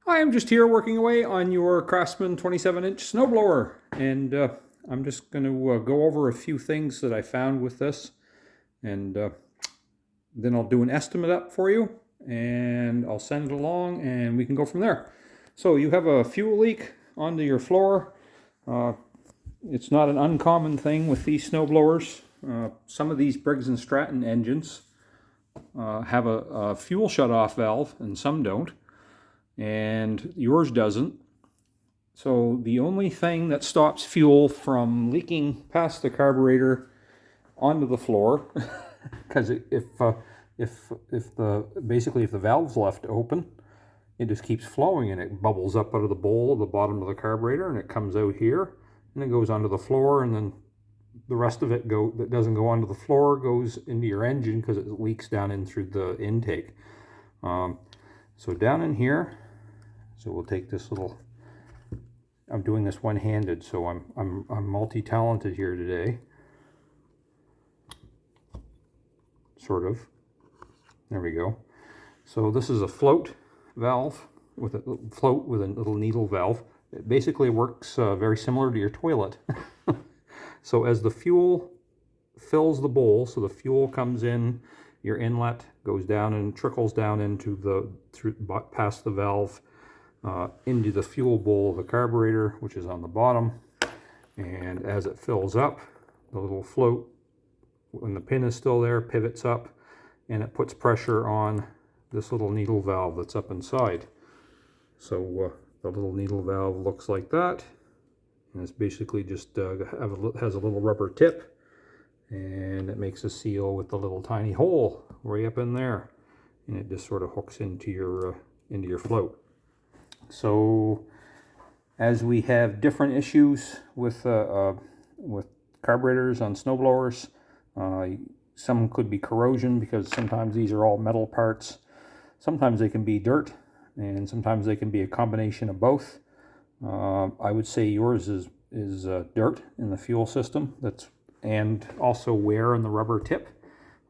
Hi, I'm just here working away on your Craftsman 27-inch snowblower, and I'm just going to go over a few things that I found with this, and then I'll do an estimate up for you, and I'll send it along, and we can go from there. So you have a fuel leak onto your floor. It's not an uncommon thing with these snowblowers. Some of these Briggs & Stratton engines have a fuel shutoff valve, and some don't. And yours doesn't. So the only thing that stops fuel from leaking past the carburetor onto the floor, because if the valve's left open, it just keeps flowing and it bubbles up out of the bowl at the bottom of the carburetor and it comes out here and it goes onto the floor, and then the rest of it that doesn't go onto the floor goes into your engine because it leaks down in through the intake. So down in here. So we'll take this little, I'm doing this one-handed, so I'm multi-talented here today. Sort of. There we go. So this is a float valve with a little needle valve. It basically works very similar to your toilet. So as the fuel fills the bowl, so the fuel comes in, your inlet goes down and trickles down into past the valve, into the fuel bowl of the carburetor, which is on the bottom. And as it fills up, the little float, when the pin is still there, pivots up and it puts pressure on this little needle valve that's up inside. So the little needle valve looks like that, and it's basically just has a little rubber tip, and it makes a seal with the little tiny hole way up in there, and it just sort of hooks into your float. So as we have different issues with carburetors on snowblowers, some could be corrosion because sometimes these are all metal parts. Sometimes they can be dirt, and sometimes they can be a combination of both. I would say yours is dirt in the fuel system, and also wear in the rubber tip,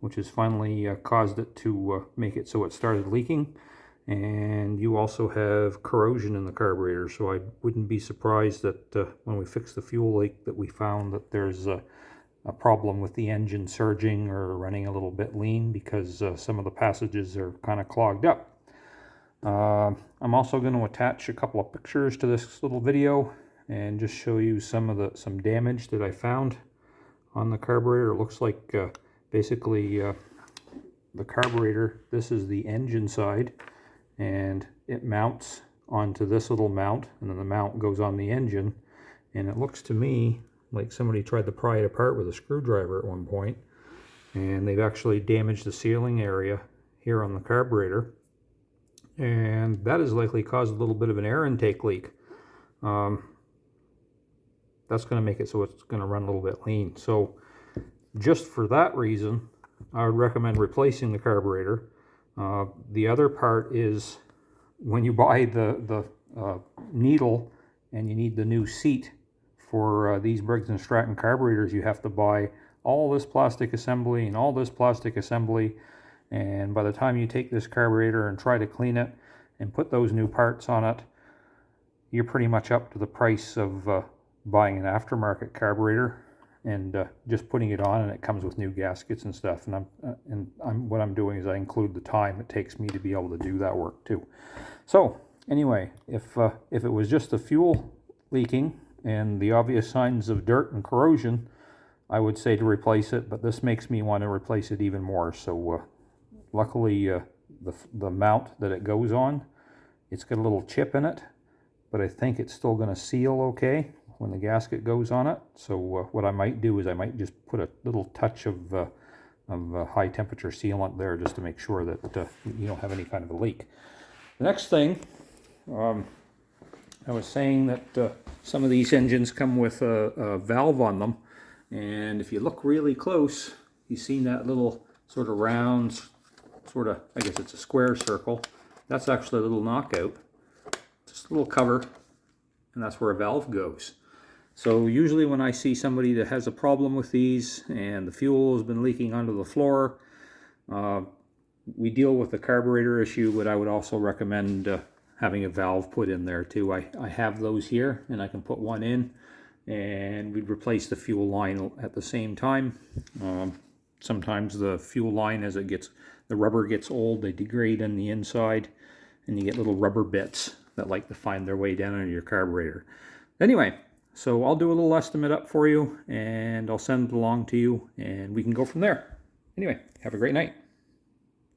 which has finally caused it to make it so it started leaking. And you also have corrosion in the carburetor, so I wouldn't be surprised that when we fix the fuel leak that we found that there's a problem with the engine surging or running a little bit lean because some of the passages are kind of clogged up. I'm also going to attach a couple of pictures to this little video and just show you some damage that I found on the carburetor. It looks like basically the carburetor, this is the engine side, and it mounts onto this little mount, and then the mount goes on the engine, and it looks to me like somebody tried to pry it apart with a screwdriver at one point, and they've actually damaged the sealing area here on the carburetor, and that has likely caused a little bit of an air intake leak. That's going to make it so it's going to run a little bit lean. So just for that reason, I would recommend replacing the carburetor. The other part is when you buy the needle and you need the new seat for these Briggs & Stratton carburetors, you have to buy all this plastic assembly and all this plastic assembly, and by the time you take this carburetor and try to clean it and put those new parts on it, you're pretty much up to the price of buying an aftermarket carburetor and just putting it on, and it comes with new gaskets and stuff. And what I'm doing is I include the time it takes me to be able to do that work too. So anyway, if it was just the fuel leaking and the obvious signs of dirt and corrosion, I would say to replace it, but this makes me want to replace it even more. So luckily the mount that it goes on, it's got a little chip in it, but I think it's still going to seal okay when the gasket goes on it. So what I might do is I might just put a little touch of high temperature sealant there just to make sure that you don't have any kind of a leak. The next thing, I was saying that some of these engines come with a valve on them, and if you look really close, you see that little sort of round, I guess it's a square circle. That's actually a little knockout, just a little cover, and that's where a valve goes. So usually when I see somebody that has a problem with these and the fuel has been leaking onto the floor, we deal with the carburetor issue, but I would also recommend having a valve put in there too. I have those here, and I can put one in, and we'd replace the fuel line at the same time. Sometimes the fuel line, as the rubber gets old, they degrade on the inside, and you get little rubber bits that like to find their way down into your carburetor. Anyway, so I'll do a little estimate up for you, and I'll send it along to you, and we can go from there. Anyway, have a great night.